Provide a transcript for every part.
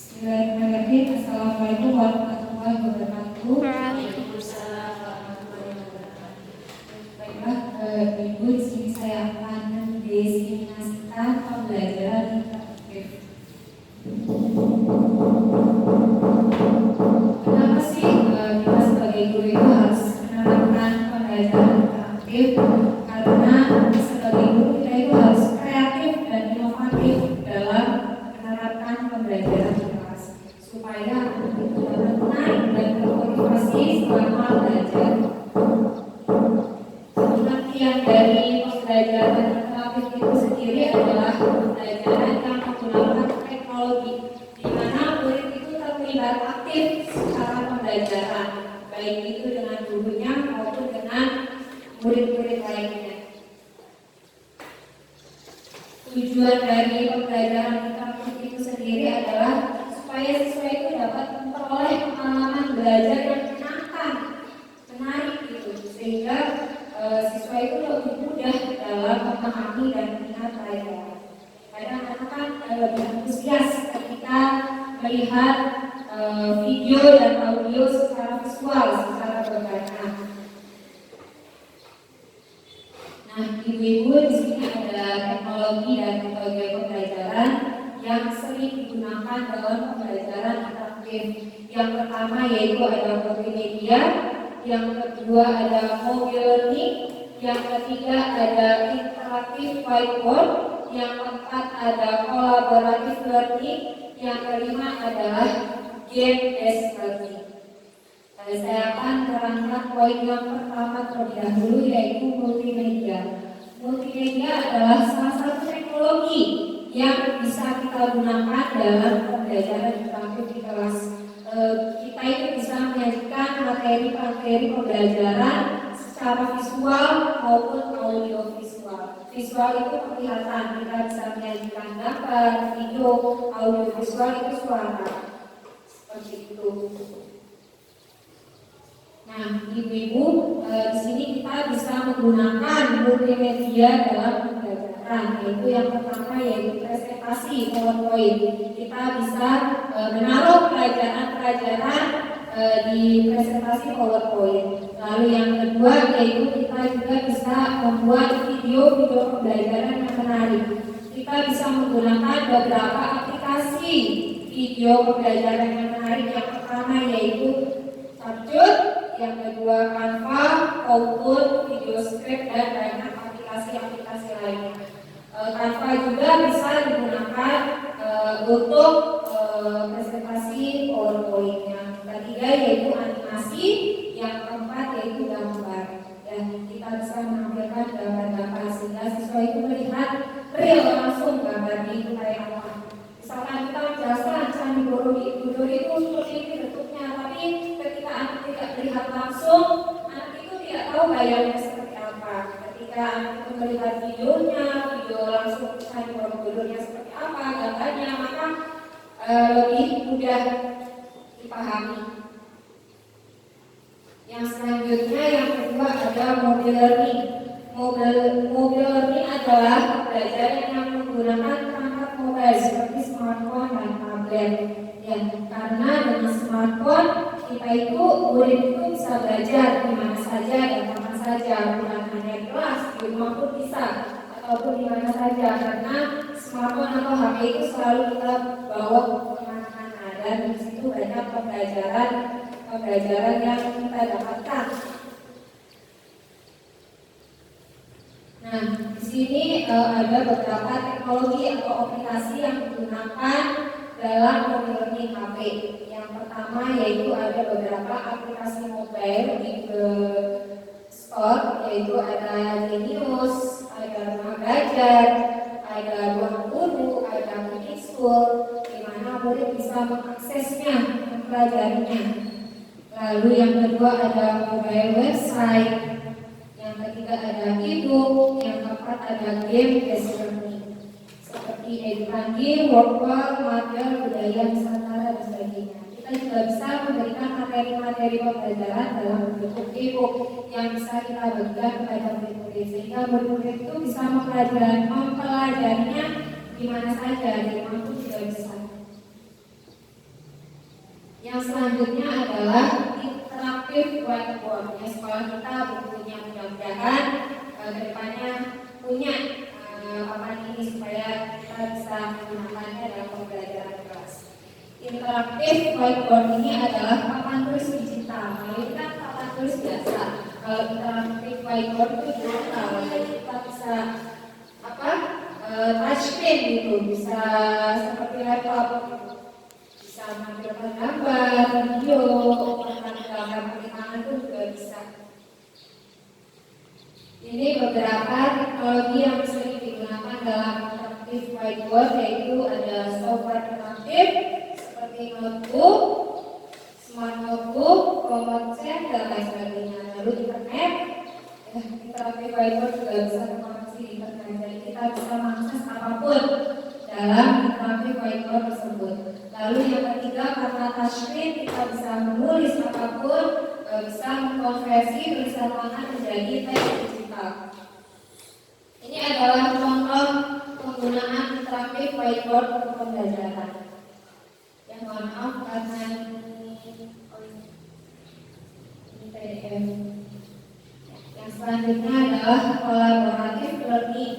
Bismillahirrahmanirrahim. Assalamualaikum warahmatullahi wabarakatuh. Waalaikumsalam warahmatullahi wabarakatuh. Baiklah, Ibu, di sini saya akan mendefinisikan pembelajaran interaktif. Kenapa sih kita sebagai guru itu harus menerapkan pembelajaran interaktif? Karena sebagai guru kita itu harus kreatif dan inovatif dalam menerapkan pembelajaran kelas supaya anak itu dapat menarik dan termotivasi selama belajar. Pengertian dari pembelajaran interaktif itu sendiri adalah pembelajaran yang menggunakan teknologi, di mana murid itu terlibat aktif secara pembelajaran, baik itu dengan gurunya maupun dengan murid-murid lainnya. Tujuan dari pembelajaran interaktif itu sendiri adalah supaya siswa itu dapat memperoleh pengalaman belajar yang menyenangkan, menarik gitu, sehingga siswa itu lebih mudah dalam memahami dan mengingat pelajaran. Kadang anak-anak lebih antusias ketika melihat video dan audio secara visual, secara berbahasa. Nah, ibu-ibu, di sini ada teknologi dan metode pembelajaran yang sering digunakan dalam pembelajaran interaktif. Yang pertama yaitu ada multimedia, yang kedua ada mobile learning, yang ketiga ada interactive whiteboard, yang keempat ada collaborative learning, yang kelima adalah game-based learning. Saya akan menerangkan poin yang pertama terlebih dahulu, yaitu multimedia. Multimedia adalah salah satu teknologi yang bisa kita gunakan dalam pembelajaran interaktif di kelas. Kita itu bisa menyajikan materi-materi pembelajaran secara visual maupun audio visual. Visual itu penglihatan, kita bisa menyajikan gambar, video, audio visual itu suara. Seperti itu. Nah, ibu-ibu, di sini kita bisa menggunakan multimedia dalam pembelajaran, yaitu yang pertama yaitu presentasi PowerPoint. Kita bisa menaruh pelajaran-pelajaran di presentasi PowerPoint. Lalu yang kedua yaitu kita juga bisa membuat video-video pembelajaran yang menarik. Kita bisa menggunakan beberapa aplikasi video pembelajaran yang menarik. Yang pertama yaitu Capcut, yang kedua Canva, maupun VideoScript dan banyak aplikasi-aplikasi lainnya. Canva juga bisa digunakan untuk presentasi PowerPoint-nya. Ketiga yaitu animasi, yang keempat yaitu gambar. Dan kita bisa menampilkan gambar-gambar sehingga siswa itu melihat real langsung gambarnya itu kayak apa. Misalkan kita menjelaskan Candi Borobudur itu seperti ini bentuknya, tapi ketika anak tidak melihat langsung, anak itu tidak tahu bayangnya seperti apa. Ketika anak itu melihat videonya, video langsung Candi Borobudurnya seperti apa, gambarnya, maka lebih mudah dipahami. Yang selanjutnya, yang kedua ada mobile learning. Mobile learning adalah pembelajaran yang menggunakan perangkat mobile seperti smartphone dan tablet. Ya, karena dengan smartphone kita itu murid itu bisa belajar di mana saja dan kapan saja, bukan hanya di kelas, di rumah pun bisa ataupun di mana saja, karena smartphone atau HP itu selalu kita bawa kemana-mana dan di situ banyak pembelajaran yang kita dapatkan. Nah, di sini ada beberapa teknologi atau aplikasi yang digunakan dalam mobile learning HP. Yang pertama yaitu ada beberapa aplikasi mobile di store, yaitu ada Genius, ada Rumah Belajar, ada Ruang Guru, ada Mini School, di mana murid bisa mengaksesnya, mempelajarinya. Lalu yang kedua ada mobile website, yang ketiga ada e-book, yang keempat ada game-based learning seperti Edukandi, Workwell, Madel, Budaya Nusantara dan sebagainya. Kita juga bisa memberikan materi-materi pembelajaran dalam bentuk e-book yang bisa kita bagikan kepada murid-murid, sehingga murid-murid itu bisa mempelajarinya di mana saja, di rumah pun juga bisa. Yang selanjutnya adalah interaktif whiteboard. Ya, sekolah kita bukunya mudah-mudahan kedepannya punya papan ini supaya kita bisa menggunakannya dalam pembelajaran kelas. Interaktif whiteboard ini adalah papan tulis digital. Kalau ini kan papan tulis biasa. Kalau interaktif whiteboard itu digital, jadi kita bisa touchscreen gitu, bisa seperti laptop gitu. Bisa menampilkan gambar, video, bahkan gambar pakai tangan pun juga bisa. Ini beberapa teknologi yang sering digunakan dalam interaktif whiteboard, yaitu ada software interaktif seperti notebook, smart notebook, remote chat, dan lain sebagainya. Lalu internet, interaktif whiteboard juga bisa terkoneksi di internet, jadi kita bisa mengakses apapun dalam interaktif whiteboard tersebut. Lalu yang ketiga, karena touchscreen kita bisa menulis apapun, bisa mengkonversi tulisan tangan menjadi teks digital. Ini adalah contoh penggunaan interaktif whiteboard untuk pembelajaran. Yang mohon maaf karena ini PDF. Yang selanjutnya adalah collaborative learning.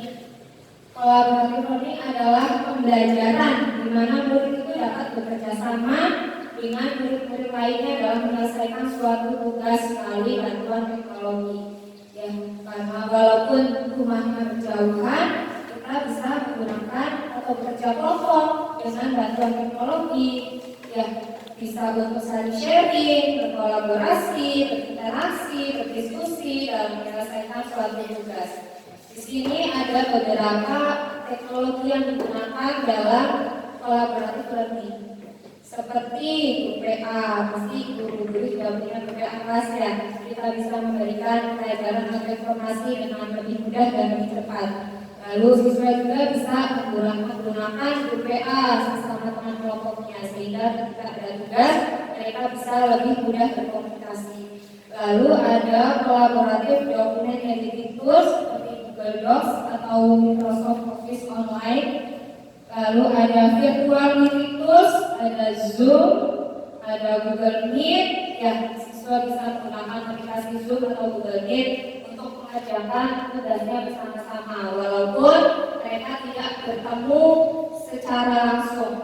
Collaborative learning adalah pembelajaran di mana murid itu dapat bekerja sama dengan murid-murid lainnya dalam menyelesaikan suatu tugas melalui bantuan teknologi. Ya, karena walaupun rumahnya berjauhan, kita bisa menggunakan atau bekerja kelompok dengan bantuan teknologi. Ya, bisa untuk saling sharing, berkolaborasi, berinteraksi, berdiskusi dalam menyelesaikan suatu tugas. Di sini ada beberapa teknologi yang digunakan dalam collaborative learning, seperti grup WA. Pasti guru-guru juga punya grup WA kelas ya. Kita bisa memberikan pelajaran atau informasi dengan lebih mudah dan lebih cepat. Lalu siswa juga bisa menggunakan grup WA sesama teman kelompoknya, sehingga ketika ada tugas mereka bisa lebih mudah berkomunikasi. Lalu ada collaborative document editing tools seperti Google Docs atau Microsoft Office Online. Lalu ada virtual meeting tools, ada Zoom, ada Google Meet. Ya, siswa bisa menggunakan aplikasi Zoom atau Google Meet untuk mengerjakan tugasnya bersama-sama, walaupun mereka tidak bertemu secara langsung.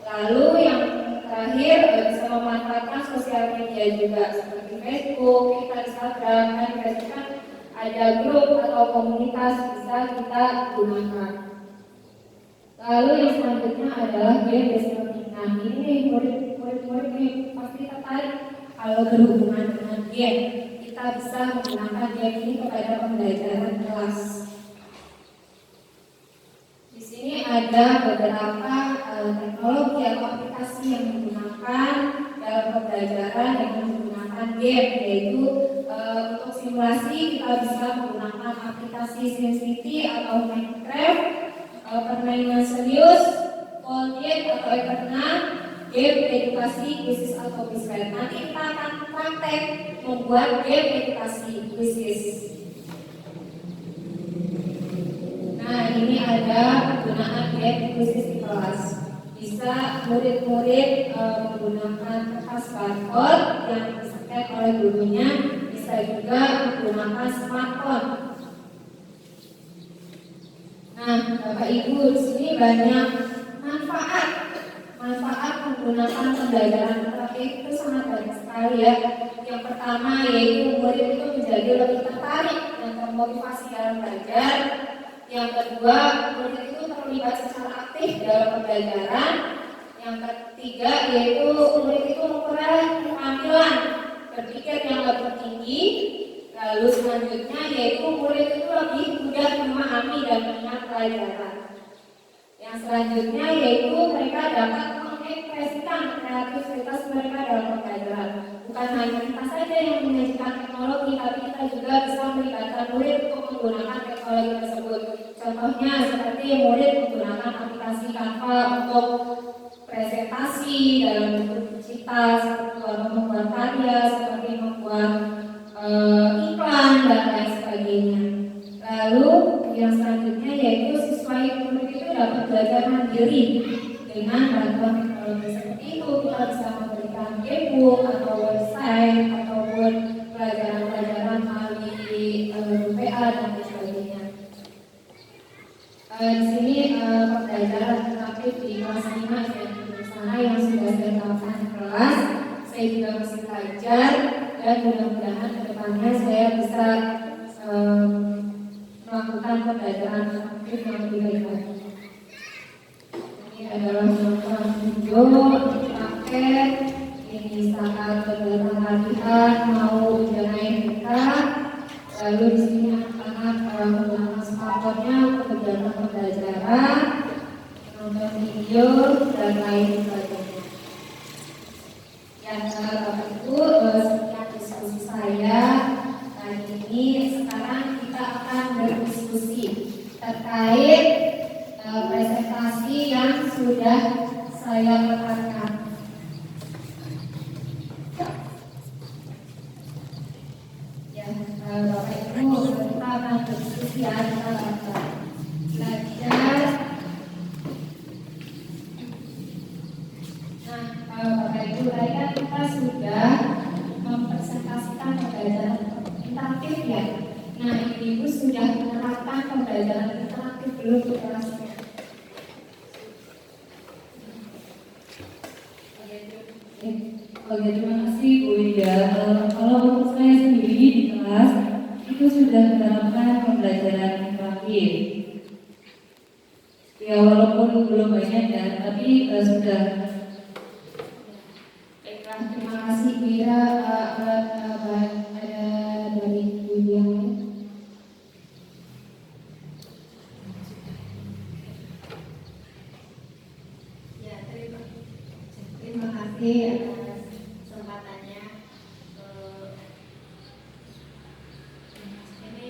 Lalu yang terakhir bisa memanfaatkan sosial media juga seperti Facebook, Instagram, dan Facebook ada grup atau komunitas bisa kita gunakan. Lalu yang selanjutnya adalah game based learning. Nah, ini murid-murid nih pasti tertarik kalau berhubungan dengan game. Kita bisa menggunakan game ini kepada pembelajaran kelas. Di sini ada beberapa teknologi atau aplikasi yang digunakan dalam pembelajaran dengan menggunakan game, yaitu untuk simulasi kita bisa menggunakan aplikasi SimCity atau Minecraft, permainan serius, Coldplay atau Eternal, game edukasi, bisnis atau bisnis. Nanti kita akan praktek membuat game edukasi bisnis. Nah, ini ada penggunaan game bisnis di kelas. Bisa murid-murid menggunakan kertas barcode yang disediakan oleh gurunya, bisa juga menggunakan smartphone. Nah, Bapak Ibu, di sini banyak manfaat menggunakan pembelajaran interaktif itu sangat banyak sekali ya. Yang pertama yaitu murid itu menjadi lebih tertarik dan termotivasi dalam belajar. Yang kedua, murid itu terlibat secara aktif dalam pembelajaran. Yang ketiga yaitu murid itu memperoleh keterampilan berpikir yang lebih tinggi. Lalu selanjutnya yaitu murid itu lebih mudah memahami dan mengingat pelajaran. Yang selanjutnya yaitu mereka dapat mengekspresikan kreativitas mereka dalam pembelajaran. Bukan hanya kita saja yang menyajikan teknologi, tapi kita juga bisa melibatkan murid untuk menggunakan teknologi tersebut. Contohnya seperti murid menggunakan aplikasi Canva untuk presentasi dalam bentuk digital, seperti membuat karya, seperti membuat iklan dan lain sebagainya. Lalu yang selanjutnya yaitu siswa murid itu dapat belajar mandiri dengan bantuan teknologi seperti itu. Kita bisa memberikan e-book atau website ataupun pelajaran-pelajaran melalui WA dan sebagainya. Di sini pembelajaran interaktif di kelas 5 SMP di sana yang sudah saya terapkan di kelas, saya juga masih belajar dan mudah-mudahan kedepannya saya bisa melakukan pembelajaran interaktif yang lebih baik lagi. Ini adalah contoh video paket ini saat kegiatan latihan mau ujian IPK. Lalu di sini anak-anak menggunakan smartphone-nya untuk kegiatan pembelajaran, menonton video dan lain sebagainya. Yang Bapak Ibu, sekian diskusi saya kali ini. Sekarang kita akan berdiskusi terkait presentasi yang sudah saya letakkan. Ya, Bapak Ibu, kita akan berdiskusi ya, kita akan belajar. Nah, Bapak Ibu, tadi kan kita sudah mempresentasikan pembelajaran interaktif ya. Nah, Ibu sudah menerapkan pembelajaran interaktif belum di kelasnya? Oke, terima kasih Bu Ida. Kalau untuk saya sendiri di kelas itu sudah menerapkan pembelajaran interaktif. Ya walaupun belum banyak ya, tapi sudah. Baiklah, terima kasih Mira. Ada dari Ibu yang lain? Ya, terima kasih atas kesempatannya. Ini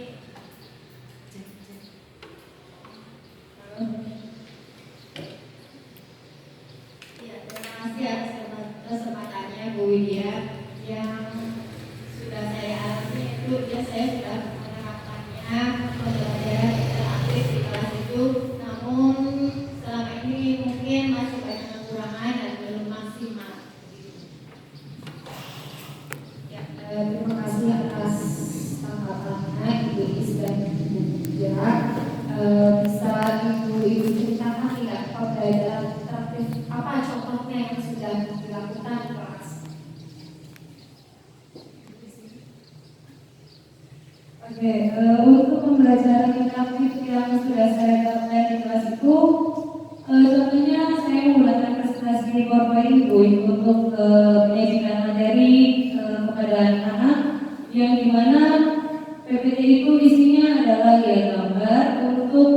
ya, terima kasih atas kesempatannya Bu Widya. Yang sudah saya alami itu saya sudah menerapkannya pembelajaran interaktif di kelas itu, namun selama ini mungkin masih banyak kekurangan dan belum maksimal. Ya, terima kasih atas tanggapannya Ibu Is dan Ibu Mira. Bisa Ibu ceritakan tidak pembelajaran interaktif apa contohnya yang sudah dilakukan di kelas? Oke, untuk pembelajaran interaktif yang sudah saya lakukan di kelas itu, contohnya saya menggunakan presentasi PowerPoint Bu untuk menyajikan materi kepada anak-anak, yang dimana PPT itu isinya adalah ya gambar untuk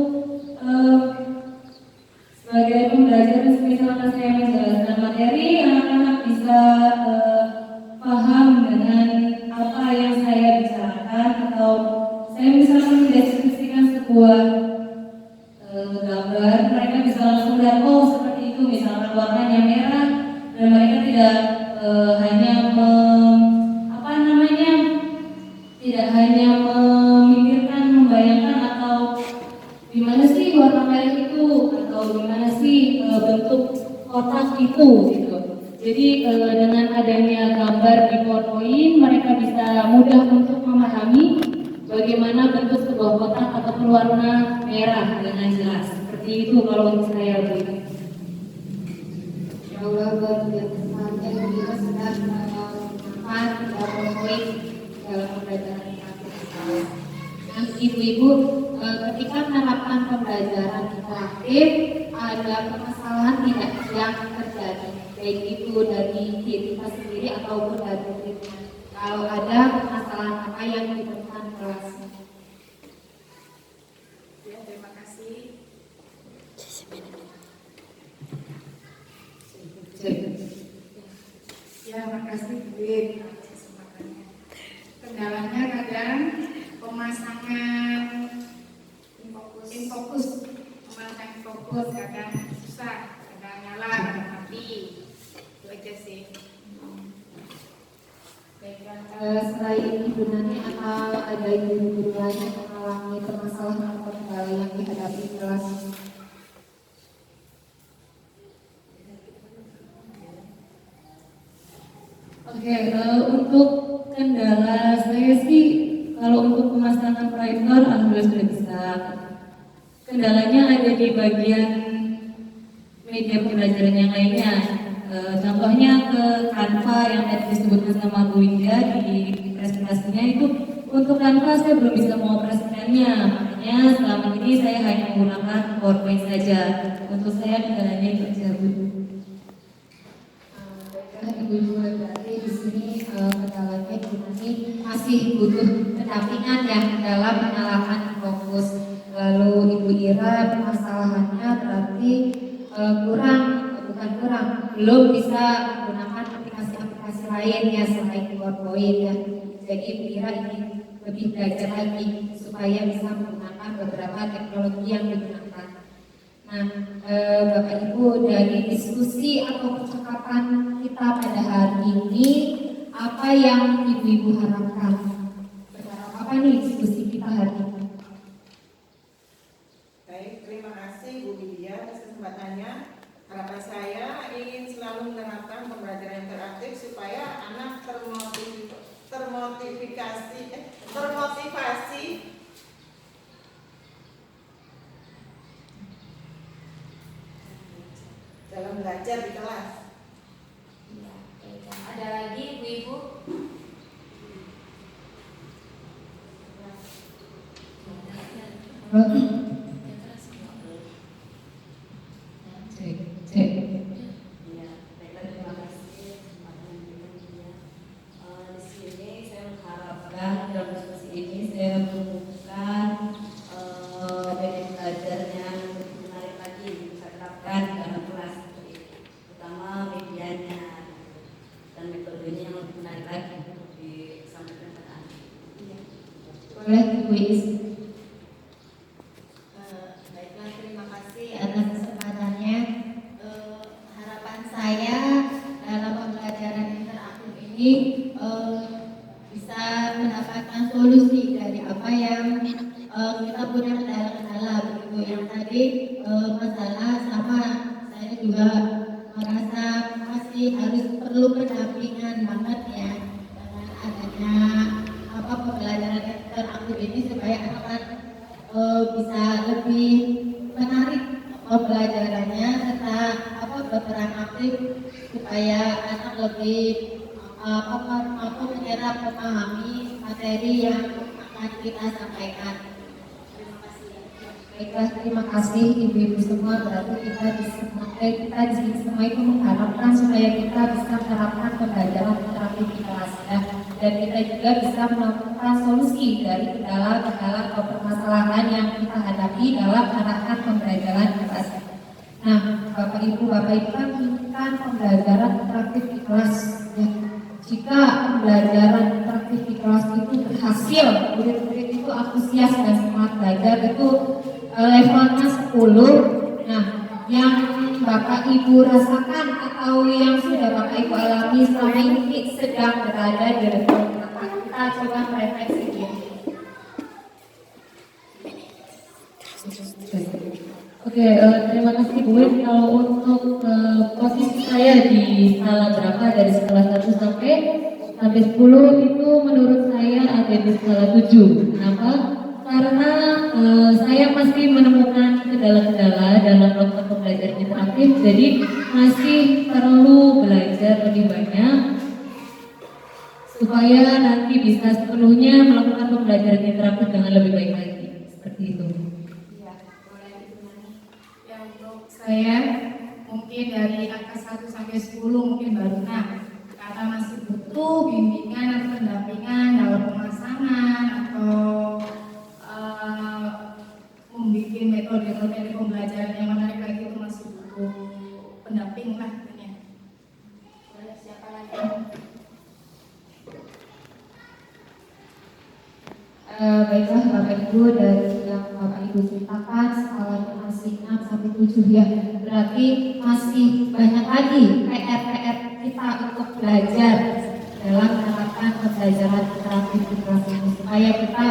sebagai pembelajaran. Misalkan saya menjelaskan materi, anak-anak bisa paham dengan apa yang saya bicarakan, atau saya misalkan mendeskripsikan sebuah gambar, mereka bisa langsung lihat, oh seperti itu, misalkan warnanya merah, dan mereka tidak hanya tidak hanya memikirkan, membayangkan atau gimana sih warna merah itu, atau gimana sih bentuk kotak itu gitu. Jadi dengan adanya gambar di PowerPoint, mereka bisa mudah untuk memahami bagaimana bentuk sebuah kotak ataupun warna merah dengan jelas. Seperti itu kalau untuk saya Bu. Ya Allah, luar biasa. Yang kita sudah menggunakan PowerPoint dalam pembelajaran interaktif di kelas. Nah, Ibu-ibu, ketika menerapkan pembelajaran interaktif, ada permasalahan tidak yang terjadi, baik itu dari diri kita sendiri ataupun dari muridnya. Kalau ada permasalahan apa yang ditemukan kelas? ya, terima kasih. Ya, makasih Bu atas kesempatannya. Kendalanya kadang pemasangan infokus, memasang infokus kadang susah, kadang nyala, kadang mati. Itu aja sih. Baiklah, selain Ibu Nani, apa ada ibu-ibu lain yang mengalami permasalahan atau kendala yang dihadapi di kelas? Oke, untuk kendala saya sih kalau untuk pemasangan proyektor alhamdulillah sudah bisa. Kendalanya ada di bagian media pembelajaran yang lainnya. Contohnya ke Canva yang tadi disebutkan sama Bu Indah di presentasinya itu, untuk Canva saya belum bisa mengoperasikannya, makanya selama ini saya hanya menggunakan PowerPoint saja. Untuk saya kendalanya itu saja, Bu. Ibu-ibu berarti di sini kendalanya ini masih butuh pendampingan yang dalam mengalahkan fokus. Lalu Ibu Ira permasalahannya berarti belum bisa menggunakan aplikasi-aplikasi lain ya selain PowerPoint ya. Jadi Ibu Ira ingin lebih belajar lagi supaya bisa menggunakan beberapa teknologi yang digunakan. Nah, Bapak Ibu, dari diskusi atau percakapan kita pada hari ini, apa yang Ibu-ibu harapkan? Berharap apa nih diskusi kita hari ini? Baik, terima kasih Bu Widya atas kesempatannya. Harapan saya ingin selalu menerapkan pembelajaran interaktif supaya anak termotivasi dalam belajar di kelas. Ya, ada lagi ibu-ibu? Iya, baiklah, terima kasih kesempatan yang diberikan. Di sini saya mengharapkan dalam diskusi ini saya menemukan metode belajar yang lebih menarik lagi bisa diterapkan dalam kelas, terutama medianya dan metodenya yang lebih menarik lagi untuk disampaikan ke anak. Boleh Ibu Is. Baiklah, terima kasih atas kesempatannya. Harapan saya dalam pembelajaran interaktif ini bisa mendapatkan solusi dari apa yang kita punya kendala-kendala begitu. Yang tadi masalah sama, saya juga merasa masih harus perlu pendampingan banget ya dengan adanya pembelajaran interaktif ini supaya anak bisa lebih menarik pembelajarannya serta berperan aktif supaya anak lebih mampu menyerap memahami materi yang akan kita sampaikan. Terima kasih. Baiklah, terima kasih Ibu-ibu semua. Berarti kita di sini semua itu mengharapkan supaya kita bisa menerapkan pembelajaran interaktif di kelas ya. Dan kita juga bisa menemukan solusi dari kendala-kendala atau permasalahan yang kita hadapi dalam menerapkan pembelajaran di kelas. Nah, Bapak Ibu kan inginkan pembelajaran interaktif di kelas ya. Jika pembelajaran interaktif di kelas itu berhasil, murid-murid itu antusias dan semangat belajar itu levelnya 10. Nah, yang Bapak Ibu rasakan atau yang sudah Bapak Ibu alami selama ini sedang berada di level berapa? Kita coba refleksi diri. Oke, terima kasih Bu. Kalau untuk posisi saya di skala berapa dari skala 1 sampai 10 itu menurut saya ada di skala 7. Kenapa? Karena saya masih menemukan kendala-kendala dalam melakukan pembelajaran interaktif, jadi masih perlu belajar lebih banyak supaya nanti bisa sepenuhnya melakukan pembelajaran interaktif dengan lebih baik lagi. Seperti itu. Saya mungkin dari angka 1 sampai 10 mungkin baru 6 karena masih butuh bimbingan atau pendampingan dalam pemasangan atau membuat metode-metode pembelajaran yang menarik lagi, itu masih butuh pendamping lah tentunya. Boleh, siapa lagi? Baiklah Bapak Ibu, dari yang Bapak Ibu ceritakan skalanya masih 6 sampai 7 ya. Berarti masih banyak lagi PR kita untuk belajar dalam menerapkan pembelajaran interaktif di kelas ini supaya kita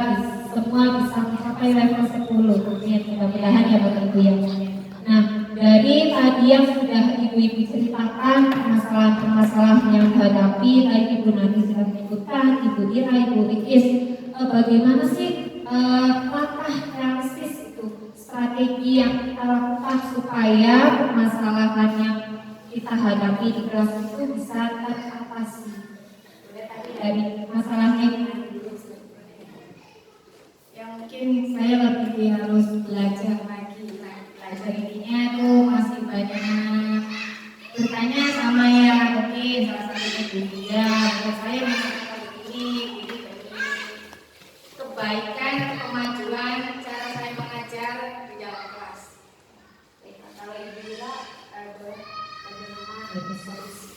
semua bisa mencapai level 10. Tentunya mudah-mudahan ya Bapak Ibu ya. Nah, dari tadi yang sudah Ibu-ibu ceritakan apakah permasalahan-permasalahan yang dihadapi tadi Ibu Nani sudah menyebutkan, Ibu Ira, Ibu Ikis, bagaimana sih langkah realistis itu, strategi yang kita lakukan supaya permasalahan yang kita hadapi di kelas itu bisa teratasi. Tadi dari masalahnya yang mungkin saya lebih harus belajar lagi. Belajar intinya tuh masih banyak bertanya sama ya, mungkin salah satunya dia, menurut saya misalnya begini, kebaikan, kemajuan cara saya mengajar di dalam kelas. Kalau Ibu Ira, bagaimana solusi?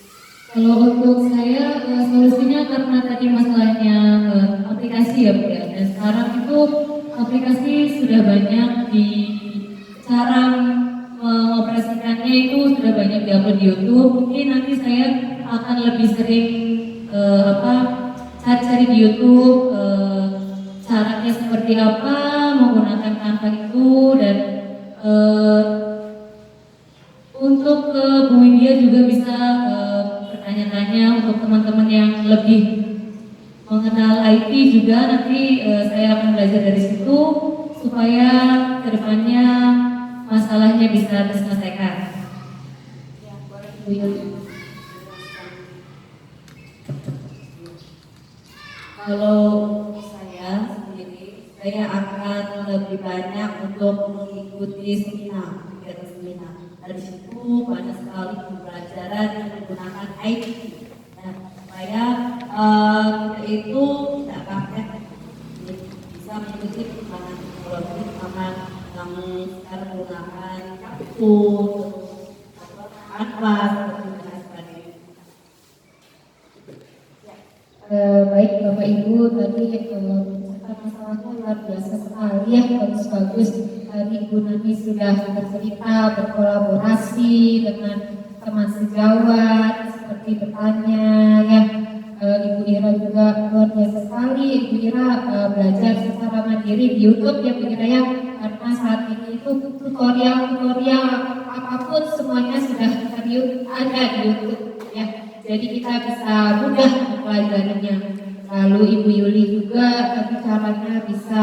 Kalau untuk saya solusinya karena tadi masalahnya aplikasi ya Bu ya. Dan sekarang itu aplikasi sudah banyak di cara mengoperasikannya itu sudah banyak diupload di YouTube. Mungkin nanti saya akan lebih sering cari-cari di YouTube caranya seperti apa menggunakan Canva itu dan untuk Bu Widya juga bisa bertanya-tanya untuk teman-teman yang lebih mengenal IT juga nanti saya akan belajar dari situ supaya kedepannya masalahnya bisa terselesaikan. Ya, boleh Bu Yuli. Kalau saya sendiri, saya akan lebih banyak untuk mengikuti seminar, kegiatan seminar. Dari situ banyak sekali pembelajaran yang menggunakan IT. Nah, supaya kita itu tidak kaget, bisa mengikuti perkembangan teknologi sama yang sekarang menggunakan kartu, kanvas, dan sebagainya. Baik Bapak Ibu, tadi masalahnya luar biasa sekali ya, bagus-bagus. Tadi Ibu Nani sudah bercerita berkolaborasi dengan teman sejawat, seperti bertanya ya. Ibu Ira juga luar biasa sekali. Ibu Ira belajar secara mandiri di YouTube ya Bu Ira ya, karena saat ini itu tutorial apapun semuanya sudah ada di YouTube ya. Jadi kita bisa mudah mempelajarinya. Lalu Ibu Yuli juga tadi caranya bisa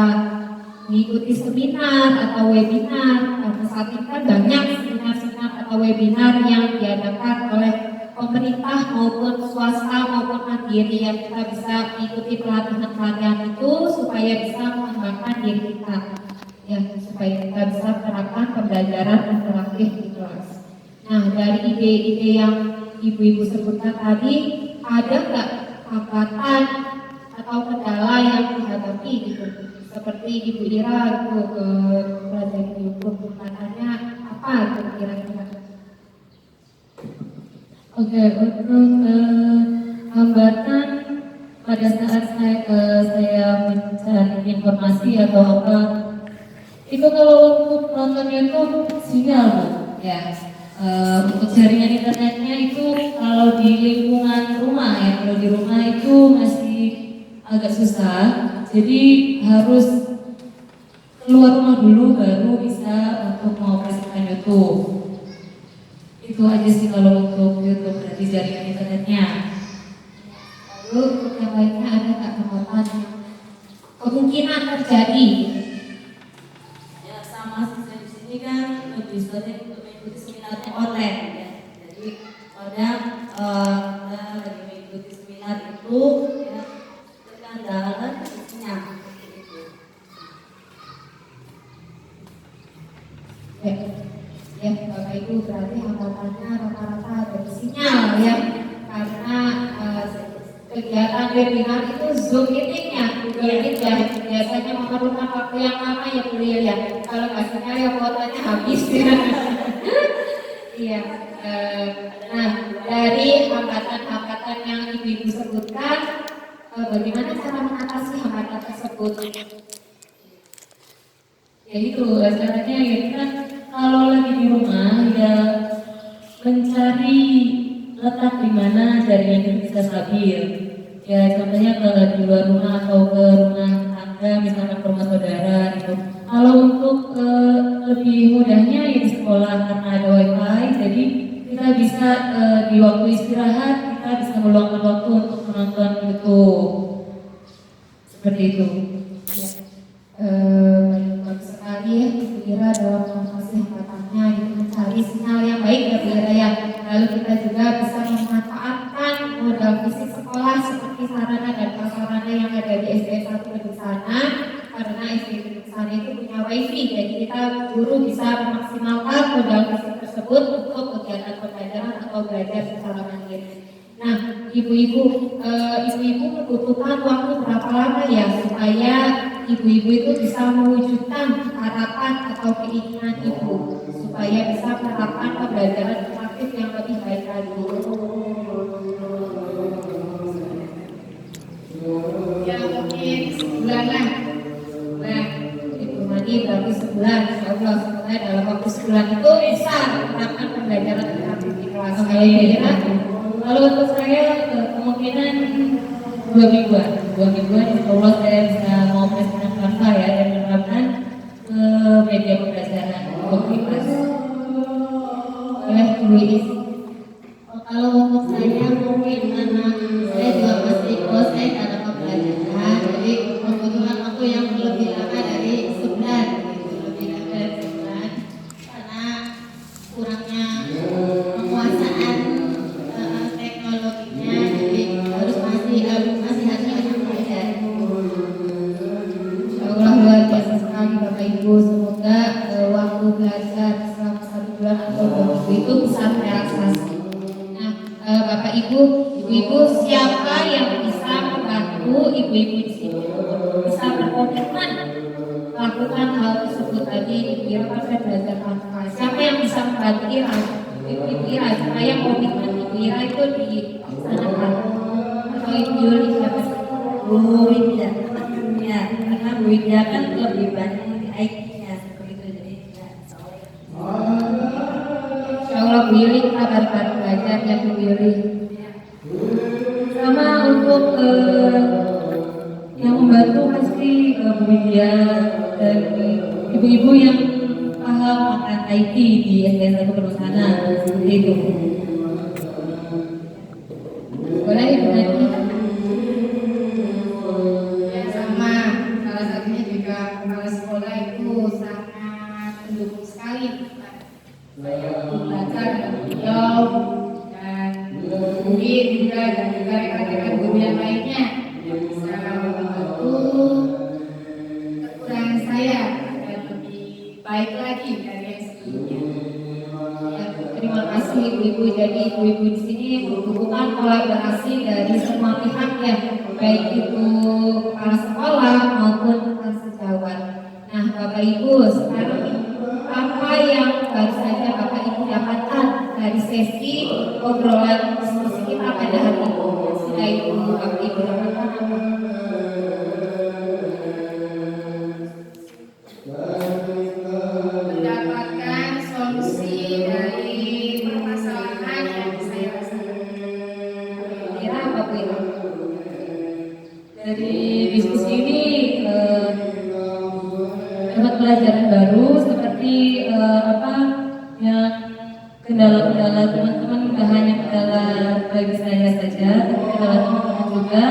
mengikuti seminar atau webinar. Karena saat ini kan banyak seminar-seminar atau webinar yang diadakan oleh pemerintah maupun swasta maupun mandiri yang kita bisa mengikuti pelatihan-pelatihan itu supaya bisa mengembangkan diri kita. Ya, supaya kita bisa menerapkan pembelajaran interaktif di kelas. Nah, dari ide-ide yang Ibu-ibu sebutkan tadi, ada nggak hambatan atau kendala yang dihadapi gitu? Seperti Ibu Ira itu belajar di YouTube, katanya apa gitu kira-kira? Oke, untuk hambatan pada saat saya mencari informasi atau apa, itu kalau untuk nonton YouTube sinyal Bu, ya. Untuk jaringan internetnya itu kalau di lingkungan rumah ya, kalau di rumah itu masih agak susah, jadi harus keluar rumah dulu baru bisa untuk mengoperasikan YouTube. Itu aja sih kalau untuk YouTube, berarti jaringan internetnya. Lalu untuk yang lainnya ada nggak hambatan kemungkinan terjadi? Ya sama siswa di sini kan lebih sering untuk mengikuti seminarnya online ya. Jadi pada kita lagi mengikuti seminar itu ya terkendala sinyal. Ya, Bapak Ibu berarti hambatannya rata-rata ada di sinyal ya, karena kegiatan webinar itu Zoom meeting-nya, Google Meet ya, biasanya memerlukan waktu yang lama ya Bu Lia ya, kalau nggak sinyal ya kuotanya habis ya. Iya. Nah, dari hambatan-hambatan yang Ibu-ibu sebutkan, bagaimana cara mengatasi hambatan tersebut? Ya itu caranya ya kan kalau lagi di rumah ya mencari letak di mana jaringan itu bisa stabil. Ya contohnya ke di luar rumah atau ke rumah tetangga, misalkan ke rumah saudara gitu. Kalau untuk lebih mudahnya ya di sekolah karena ada wifi, jadi kita bisa di waktu istirahat kita bisa meluangkan waktu untuk menonton YouTube seperti itu. Ya. Bagus sekali ya Ibu Ira dalam menasihatinya itu mencari sinyal yang baik ya Bu Ira ya. Lalu kita juga bisa memanfaatkan modal fisik sekolah seperti sarana dan prasarana yang ada di SD 1 Gedung Sana, karena SD Gedung Sana itu punya wifi, jadi kita guru bisa memaksimalkan modal fisik tersebut untuk kegiatan pembelajaran atau belajar secara mandiri. Nah, ibu-ibu membutuhkan waktu berapa lama ya supaya ibu-ibu itu bisa mewujudkan harapan atau keinginan ibu supaya bisa menerapkan pembelajaran interaktif yang lebih baik lagi. Ya mungkin sebulan lah. Nah, Ibu Mani berarti sebulan, insya Allah semoga dalam waktu sebulan itu bisa menerapkan pembelajaran interaktif di kelas. Kalau untuk saya kemungkinan 2 mingguan insya Allah saya bisa mau melakukan Canva ya dan menerapkan ke media pembelajaran untuk kelas. Oleh Ibu Is. Kalau untuk saya mungkin karena saya juga masih proses dalam pembelajaran, jadi membutuhkan waktu yang lebih lama dari sebulan, gitu, lebih lama dari sebulan, karena kurangnya penguasaan teknologinya, jadi masih harus banyak belajar. Insya Allah luar biasa sekali Bapak Ibu. Semoga waktu belajar selama 1 bulan atau 2 minggu itu bisa terrealisasi. Nah, Bapak Ibu, Ibu-ibu siapa yang bisa membantu ibu-ibu di sini untuk bisa berkomitmen melakukan hal tersebut tadi? Ibu Ira kan belajar Canva. Siapa yang bisa membantu Ira? Ibu Ira supaya komitmen Ibu Ira itu dilaksanakan. Atau Ibu Yuli siapa sih? Bu Widya, ya karena Bu Widya kan lebih banyak di IT-nya seperti itu jadi ya soalnya. Insya Allah Bu Yuli kita baru belajar ya Bu Yuli. Sama untuk yang membantu pasti Bu Widya dan ibu-ibu yang paham akan IT di SD 1 Gedung Sana seperti itu. Boleh Ibu Nani? Ya sama, salah satunya juga kepala sekolah itu sangat mendukung sekali saya untuk belajar dengan beliau dan mungkin juga rekan-rekan guru yang lainnya yang bisa membantu kekurangan saya agar lebih baik lagi dari yang sebelumnya. Ya, terima kasih ibu-ibu. Jadi ibu-ibu di sini membutuhkan kolaborasi dari semua pihak ya, baik itu kepala sekolah maupun rekan sejawat. Nah, Bapak Ibu, sekarang apa yang baru saja Bapak Ibu dapatkan dari sesi obrolan diskusi kita pada hari ini? Sudah Bapak Ibu dapatkan apa? Mendapatkan solusi dari permasalahan yang saya rasakan. Kira apa Bu Ira? Dari diskusi ini dapat pelajaran baru seperti apa yang kendala-kendala teman-teman tidak hanya kendala bagi saya saja, tapi kendala teman-teman juga.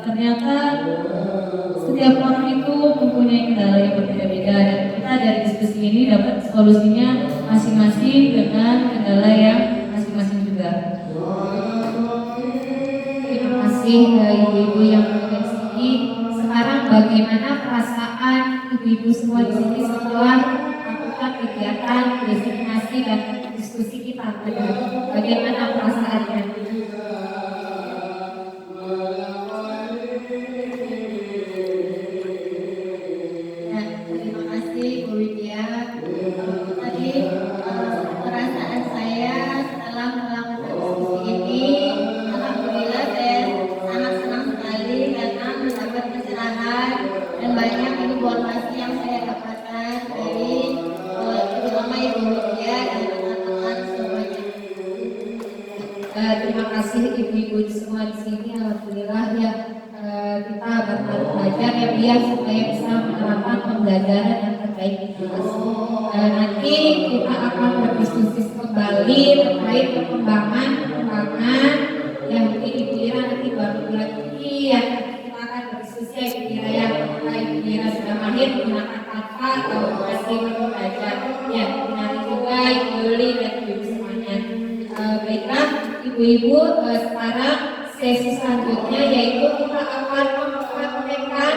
Ternyata setiap orang itu mempunyai kendala yang berbeda-beda dan kita dari diskusi ini dapat solusinya masing-masing dengan kendala yang masing-masing juga. Terima kasih ibu-ibu yang ada di sini. Sekarang bagaimana perasaan ibu-ibu semua di sini setelah melakukan kegiatan definisi dan diskusi kita tadi? Bagaimana perasaannya? Ya, terima kasih Bu Widya. Tadi perasaan saya setelah melakukan diskusi ini, alhamdulillah saya sangat senang sekali karena mendapat pencerahan dan banyak informasi yang saya dapatkan dari terutama Ibu Widya dan teman-teman semuanya. Terima kasih ibu-ibu semua di sini. Alhamdulillah ya kita berharap belajar ya biar supaya bisa menerapkan pembelajaran yang terbaik di kelas. Nanti kita akan berdiskusi kembali terkait perkembangan yang mungkin Ibu Ira nanti baru bulan ini ya. Kita akan berdiskusi ya Ibu Ira ya, apakah Ibu Ira sudah mahir menggunakan Canva atau masih belum belajar. Ya, nanti juga Ibu Yuli dan Ibu semuanya. Baiklah Ibu-ibu, sekarang sesi selanjutnya yaitu kita akan mempraktekkan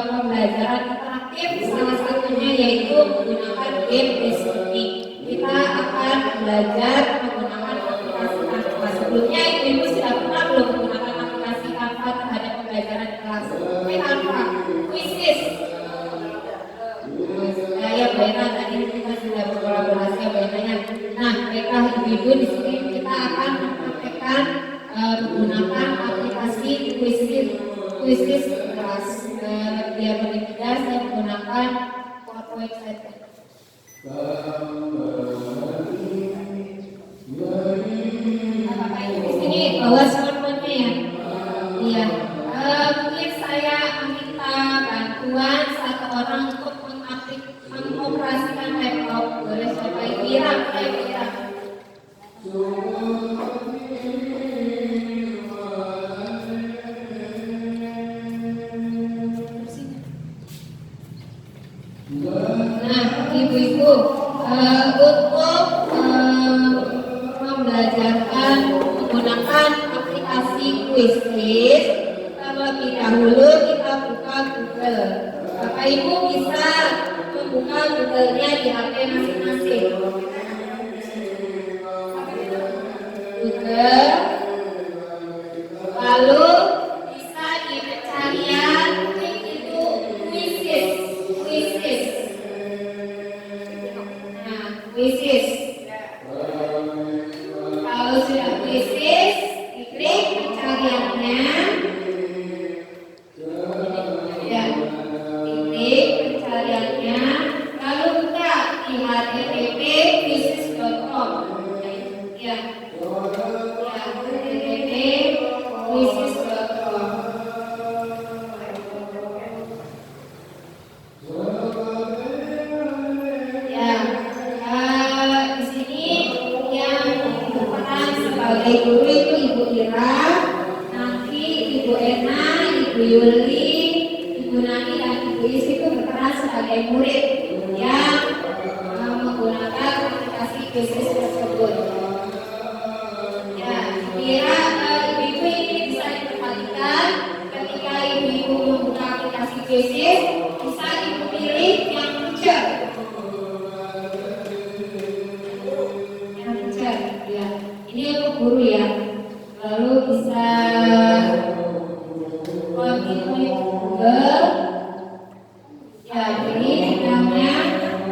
pembelajaran interaktif, salah satunya yaitu menggunakan game listening. Kita akan belajar menggunakan aplikasi Canva. Sebelumnya ibu-ibu sudah pernah belum menggunakan aplikasi Canva terhadap pembelajaran kelas? Canva, Quizzes. Ya, Baina tadi kita sudah berkolaborasi ya Bainanya. Nah, baiklah ibu-ibu di sini kita akan mempraktekkan menggunakan aplikasi Quizzes kelas. Biar lebih mudah saya menggunakan PowerPoint saja. Apakah ibu di sini bawa smartphone-nya ya? Iya. Mungkin saya meminta bantuan satu orang untuk mengoperasikan laptop. Boleh siapa? Ibu Ira, Ibu Ira. Nah, ibu-ibu, untuk membelajarkan menggunakan aplikasi Quizzes, terlebih dahulu kita buka Google. Bapak Ibu bisa membuka Google-nya di HP masing-masing. Google, lalu bisa di pencarian itu Quizzes. Nah, Quizzes. Kalau sudah Quizzes, diklik pencariannya. Ya, diklik pencariannya. Lalu buka di http://quizzes.com. Ya, http://quizzes.com. Di sini yang berperan sebagai guru itu Ibu Ira, nanti Ibu Ena, Ibu Yuli, Ibu Nani dan Ibu Is itu berperan sebagai murid yang menggunakan aplikasi Quizzes tersebut. Ya, Ibu Ira, Ibu-ibu ini bisa diperhatikan ketika Ibu-ibu membuka aplikasi Quizzes, bisa Ibu pilih yang teacher. Ya, ini untuk guru ya. Lalu bisa pilih Google. Ya,